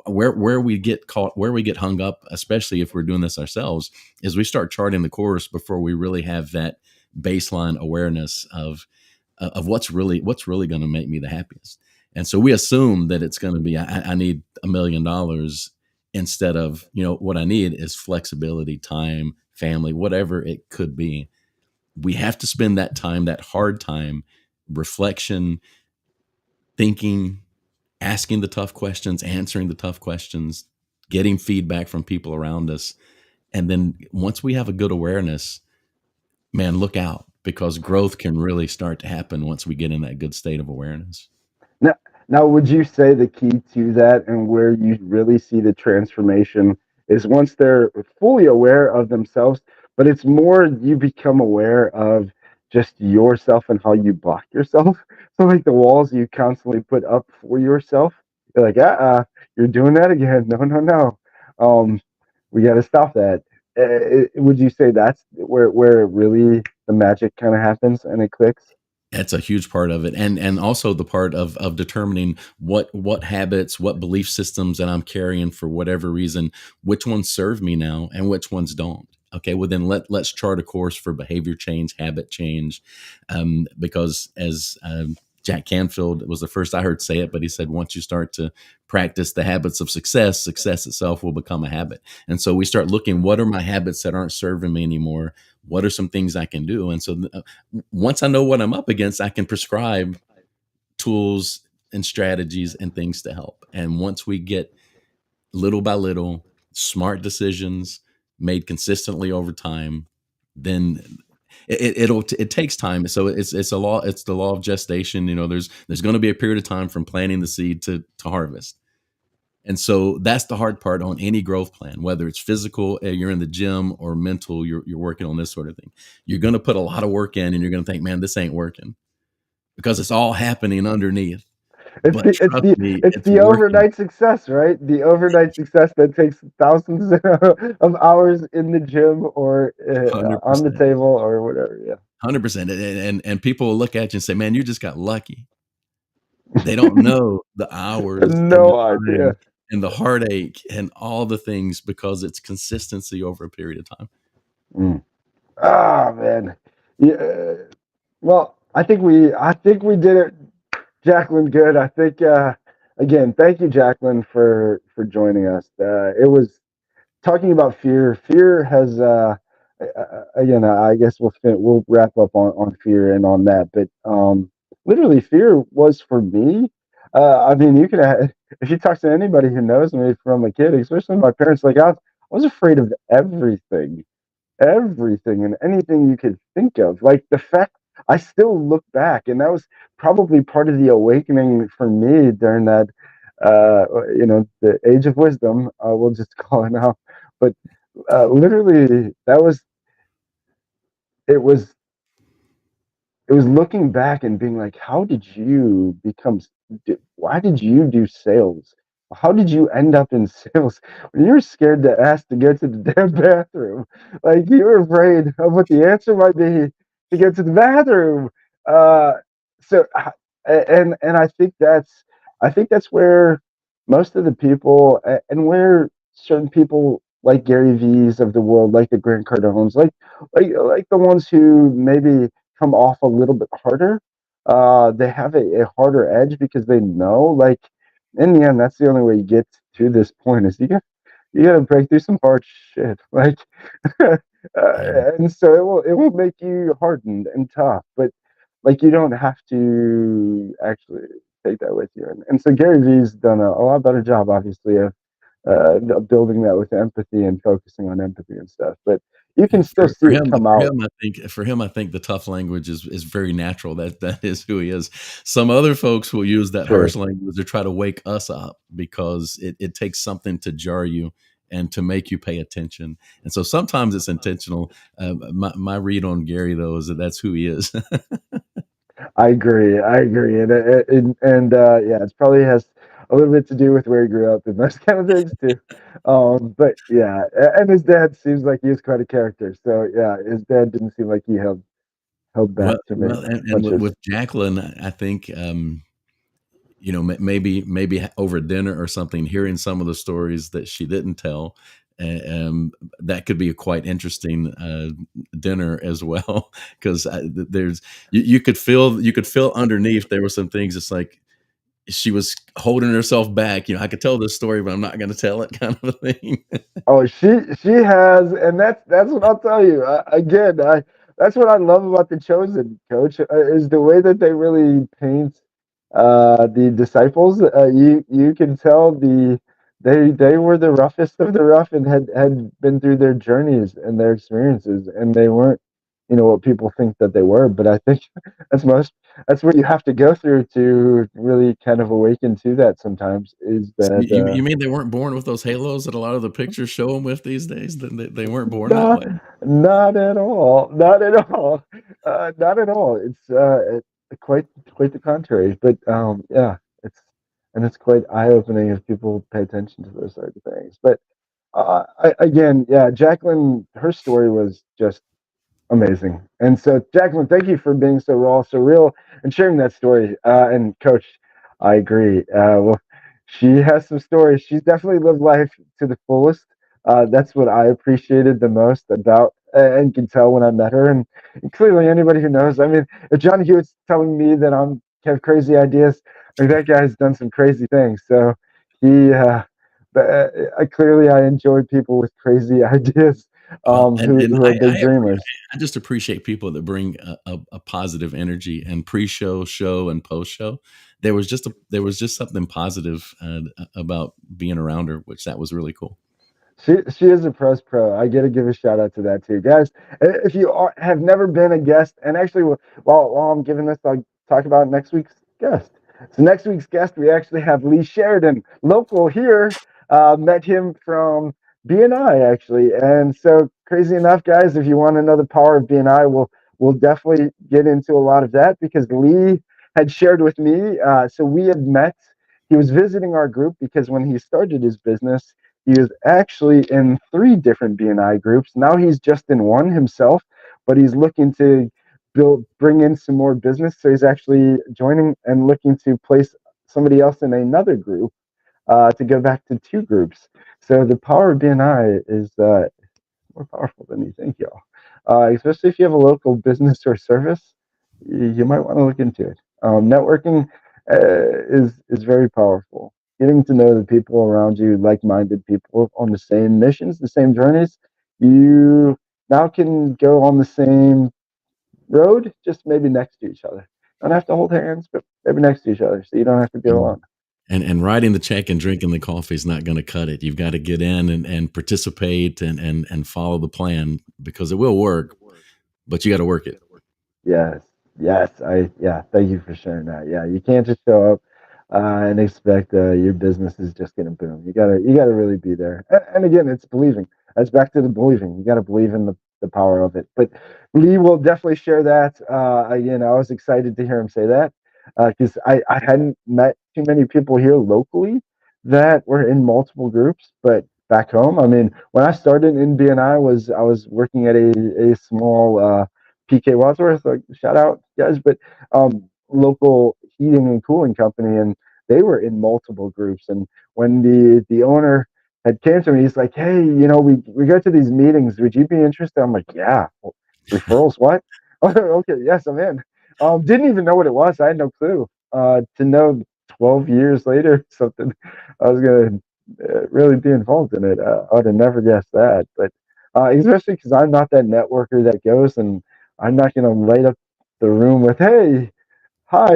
Where we get caught, where we get hung up, especially if we're doing this ourselves, is we start charting the course before we really have that baseline awareness of what's really going to make me the happiest. And so we assume that it's going to be I need $1 million, instead of what I need is flexibility, time, family, whatever it could be. We have to spend that time, that hard time, reflection, thinking, asking the tough questions, answering the tough questions, getting feedback from people around us. And then once we have a good awareness, man, look out, because growth can really start to happen once we get in that good state of awareness. Now, now, would you say the key to that and where you really see the transformation is once they're fully aware of themselves, but it's more you become aware of just yourself and how you block yourself. So, like the walls you constantly put up for yourself, you're like, you're doing that again. No, no, no. We got to stop that. Would you say that's where really the magic kind of happens and it clicks? That's a huge part of it, and also the part of determining what habits, what belief systems that I'm carrying for whatever reason, which ones serve me now and which ones don't. Okay, well then let's chart a course for behavior change, habit change, because as Jack Canfield was the first I heard say it, but he said once you start to practice the habits of success, success itself will become a habit. And so we start looking, what are my habits that aren't serving me anymore? What are some things I can do? And so once I know what I'm up against, I can prescribe tools and strategies and things to help. And once we get little by little smart decisions made consistently over time, then it takes time. So it's a law. It's the law of gestation. You know, there's going to be a period of time from planting the seed to harvest. And so that's the hard part on any growth plan, whether it's physical, you're in the gym, or mental, you're working on this sort of thing. You're going to put a lot of work in, and you're going to think, man, this ain't working, because it's all happening underneath. It's But the it's trust the me, it's it's the working overnight success, right? The overnight success that takes thousands of hours in the gym or on the 100%. table or whatever. Yeah. 100%. And people will look at you and say, man, you just got lucky. They don't know the hours and the No idea. time and the heartache and all the things, because it's consistency over a period of time. Mm. Ah, man. Yeah. Well, I think we did it, Jacqueline. Good. I think again, thank you, Jacqueline, for joining us. It was talking about fear. Fear has again. I guess we'll wrap up on fear and on that. But literally, fear was for me. I mean, you can if you talk to anybody who knows me from a kid, especially my parents, like I was afraid of everything and anything you could think of. Like the fact I still look back, and that was probably part of the awakening for me during that, the age of wisdom. We'll just call it now. But literally, it was it was looking back and being like, how did you why did you do sales? How did you end up in sales when you're scared to ask to get to the damn bathroom? Like you're afraid of what the answer might be to get to the bathroom. Uh, and I think that's where most of the people and where certain people like Gary V's of the world, like the Grant Cardones, like the ones who maybe come off a little bit harder. They have a harder edge because they know, like, in the end, that's the only way you get to this point is you gotta break through some hard shit, like, Yeah. and so it will make you hardened and tough, but like you don't have to actually take that with you. And so Gary Vee's done a lot better job, obviously, of building that with empathy and focusing on empathy and stuff. But you can still see it come out. For him, I think the tough language is very natural. That is who he is. Some other folks will use that harsh Sure. language to try to wake us up, because it takes something to jar you and to make you pay attention. And so sometimes it's intentional. My read on Gary, though, is that that's who he is. I agree. I agree. And yeah, it probably has a little bit to do with where he grew up and those kind of things too. But yeah, and his dad seems like he was quite a character. So yeah, his dad didn't seem like he held back too many And punches. with Jacqueline, I think maybe over dinner or something, hearing some of the stories that she didn't tell, that could be a quite interesting dinner as well, because there's you could feel underneath there were some things. It's like she was holding herself back. I could tell this story, but I'm not going to tell it, kind of a thing. Oh, she has, and that's what I'll tell you. Again, that's what I love about the Chosen, Coach, is the way that they really paint the disciples. You can tell they were the roughest of the rough and had been through their journeys and their experiences, and they weren't, what people think that they were. But I think that's most that's what you have to go through to really kind of awaken to that. Sometimes is So that. you mean they weren't born with those halos that a lot of the pictures show them with these days? That they weren't born that Not, way? not at all. Not at all. Not at all. It's quite the contrary. But yeah, it's quite eye opening if people pay attention to those sort of things. But again, yeah, Jacqueline, her story was just Amazing. And so, Jacqueline, thank you for being so raw, so real, and sharing that story. And Coach, I agree. Well, she has some stories. She's definitely lived life to the fullest. That's what I appreciated the most about, and can tell when I met her. And clearly, anybody who knows, I mean, if John Hewitt's telling me that I'm have crazy ideas, like that guy's done some crazy things. So he, clearly, I enjoy people with crazy ideas, Well, and who are big dreamers. I just appreciate people that bring a positive energy. And pre-show, show, and post-show, there was just something positive about being around her, which that was really cool. She is a press pro. I got to give a shout out to that too, guys. If you have never been a guest, and actually, while I'm giving this, I'll talk about next week's guest. So next week's guest, we actually have Lee Sheridan, local here. Met him from BNI actually, and so crazy enough, guys. If you want to know the power of BNI, we'll definitely get into a lot of that because Lee had shared with me. So we had met. He was visiting our group because when he started his business, he was actually in 3 different BNI groups. Now he's just in one himself, but he's looking to bring in some more business. So he's actually joining and looking to place somebody else in another group, to go back to 2 groups. So the power of BNI is more powerful than you think, y'all. Especially if you have a local business or service, you might want to look into it. Networking is very powerful. Getting to know the people around you, like-minded people on the same missions, the same journeys, you now can go on the same road, just maybe next to each other. Don't have to hold hands, but maybe next to each other, so you don't have to be And alone. and writing the check and drinking the coffee is not going to cut it. You've got to get in and participate and follow the plan because it will work, but you got to work it. Yes, yes, yeah. Thank you for sharing that. Yeah, you can't just show up and expect your business is just gonna boom. You gotta really be there. And again, it's believing. That's back to the believing. You gotta believe in the power of it. But Lee will definitely share that. Again, I was excited to hear him say that because I hadn't met too many people here locally that were in multiple groups, but back home, I mean, when I started in BNI, I was working at a small. PK Wadsworth, like shout out guys, but local heating and cooling company, and they were in multiple groups. And when the owner had came to me, he's like, "Hey, we go to these meetings. Would you be interested?" I'm like, "Yeah." Well, referrals? What? Oh, okay, yes, I'm in. Didn't even know what it was. I had no clue. To know 12 years later something, I was gonna really be involved in it. I would have never guessed that, but. Especially because I'm not that networker that goes and I'm not going to light up the room with, hey, hi,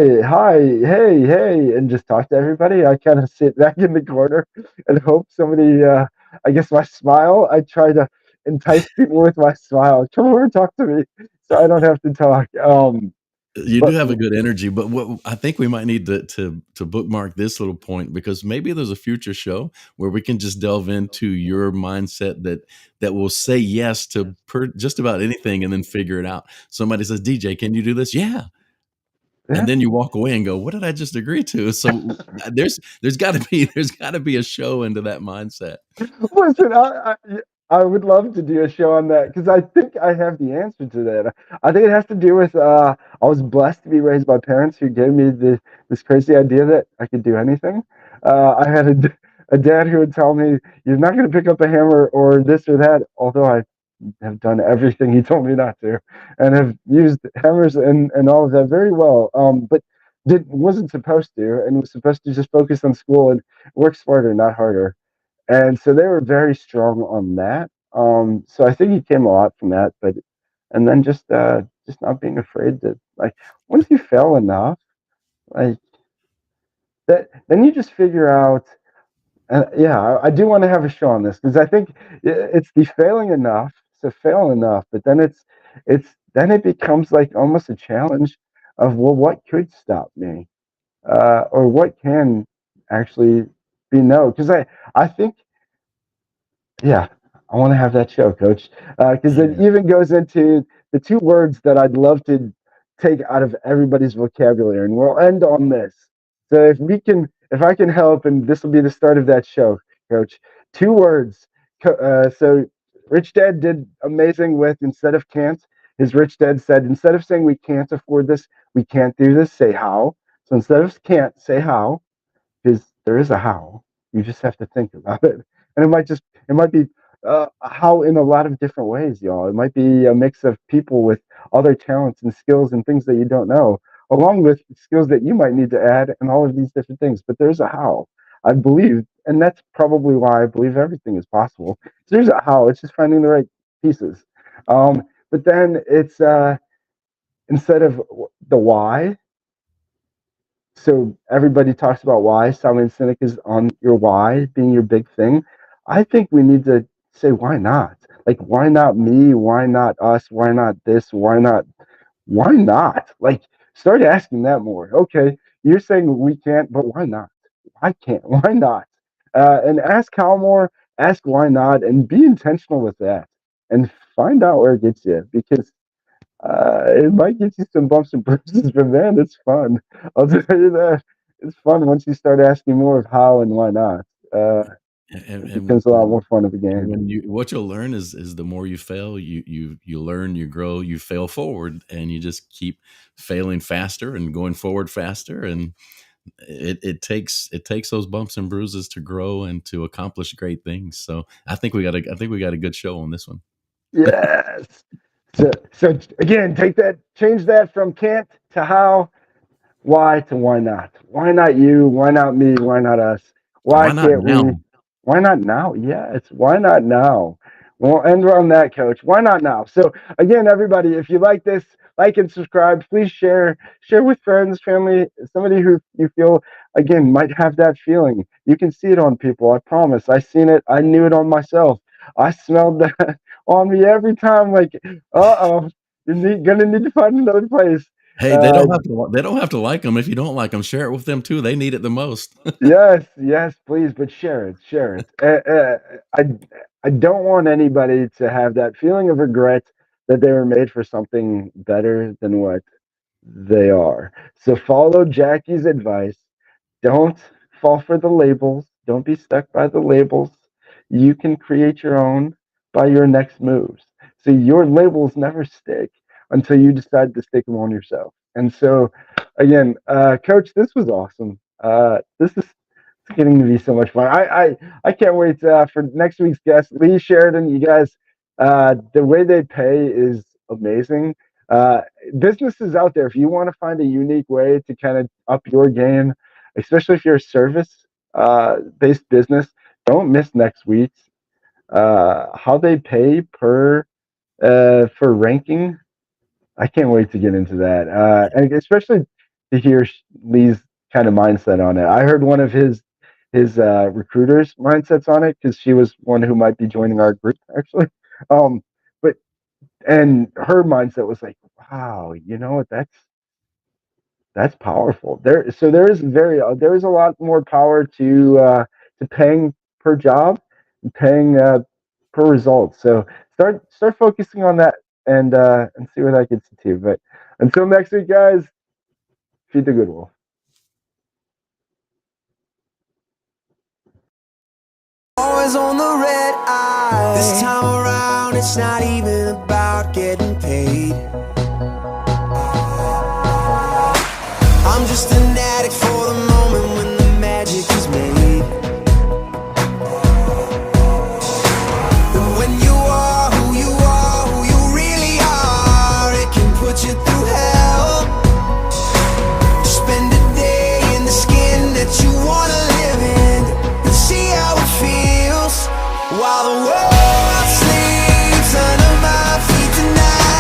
hey, and just talk to everybody. I kind of sit back in the corner and hope somebody, I guess my smile, I try to entice people with my smile. Come over and talk to me so I don't have to talk. You do But have a good energy, but what I think we might need to bookmark this little point because maybe there's a future show where we can just delve into your mindset that will say yes to just about anything and then figure it out. Somebody says, "DJ, can you do this?" Yeah, and yeah, then you walk away and go, "What did I just agree to?" So there's got to be a show into that mindset. listen, I would love to do a show on that because I think I have the answer to that. I think it has to do with I was blessed to be raised by parents who gave me this crazy idea that I could do anything. I had a dad who would tell me, "You're not going to pick up a hammer or this or that," although I have done everything he told me not to, and have used hammers and all of that very well. But wasn't supposed to, and was supposed to just focus on school and work smarter, not harder. And so they were very strong on that. So I think he came a lot from that, but and then just not being afraid to like once you fail enough, like that, then you just figure out. Yeah, I do want to have a show on this because I think it's the failing enough, so fail enough, but then it's then it becomes like almost a challenge of well, what could stop me, or what can actually be no? Because I think yeah, I want to have that show, Coach, because it even goes into the 2 words that I'd love to take out of everybody's vocabulary, and we'll end on this. So if I can help, and this will be the start of that show, Coach. 2 words. So Rich Dad did amazing with instead of can't. his rich dad said, instead of saying we can't afford this, we can't do this, say how. So instead of can't, say how, because there is a how. You just have to think about it, and it might be how in a lot of different ways, y'all. It might be a mix of people with other talents and skills and things that you don't know, along with skills that you might need to add, and all of these different things. But there's a how. I believe, and that's probably why I believe everything is possible. So there's a how. It's just finding the right pieces. But then it's instead of the why, so everybody talks about why. Simon Sinek is on your why being your big thing. I think we need to say why not? Like why not me? Why not us? Why not this? Why not? Why not? Like start asking that more. Okay, you're saying we can't, but why not? I can't. Why not? And ask how more. Ask why not, and be intentional with that, and find out where it gets you because it might get you some bumps and bruises, but man, it's fun. I'll tell you that. It's fun once you start asking more of how and why not. It and becomes a lot more fun of a game. when you what you'll learn is the more you fail, you learn, you grow, you fail forward, and you just keep failing faster and going forward faster, and it takes those bumps and bruises to grow and to accomplish great things. So I think we got a good show on this one. Yes. So again, change that from can't to how, why to why not? Why not you? Why not me? Why not us? Why Why not can't we? now? Why not now? Yes, why not now? We'll end on that, coach. Why not now? So again, everybody, if you like this, like and subscribe. Please share with friends, family, somebody who you feel again might have that feeling. You can see it on people. I promise. I seen it. I knew it on myself. I smelled that on me every time. Like, gonna need to find another place. Hey, they Uh, don't have to like them. If you don't like them, share it with them too. They need it the most. Yes, yes, please, but share it, share it. I don't want anybody to have that feeling of regret that they were made for something better than what they are. So follow Jackie's advice. Don't fall for the labels. Don't be stuck by the labels. You can create your own by your next moves. So your labels never stick until you decide to stick them on yourself. And so, again, Coach, this was awesome. This is getting to be so much fun. I can't wait for next week's guest, Lee Sheridan. You guys, the way they pay is amazing. Businesses out there, if you want to find a unique way to kind of up your game, especially if you're a service based business, don't miss next week's. How they pay per for ranking. I can't wait to get into that, and especially to hear Lee's kind of mindset on it. I heard one of his recruiters' mindsets on it because she was one who might be joining our group actually. But and her mindset was like, wow, you know what? That's powerful. There is a lot more power to paying per job, and paying per result. So start focusing on that and see where that gets you to. But until next week, guys, feed the good wolf. Always on the red eye. This time around, it's not even about getting paid.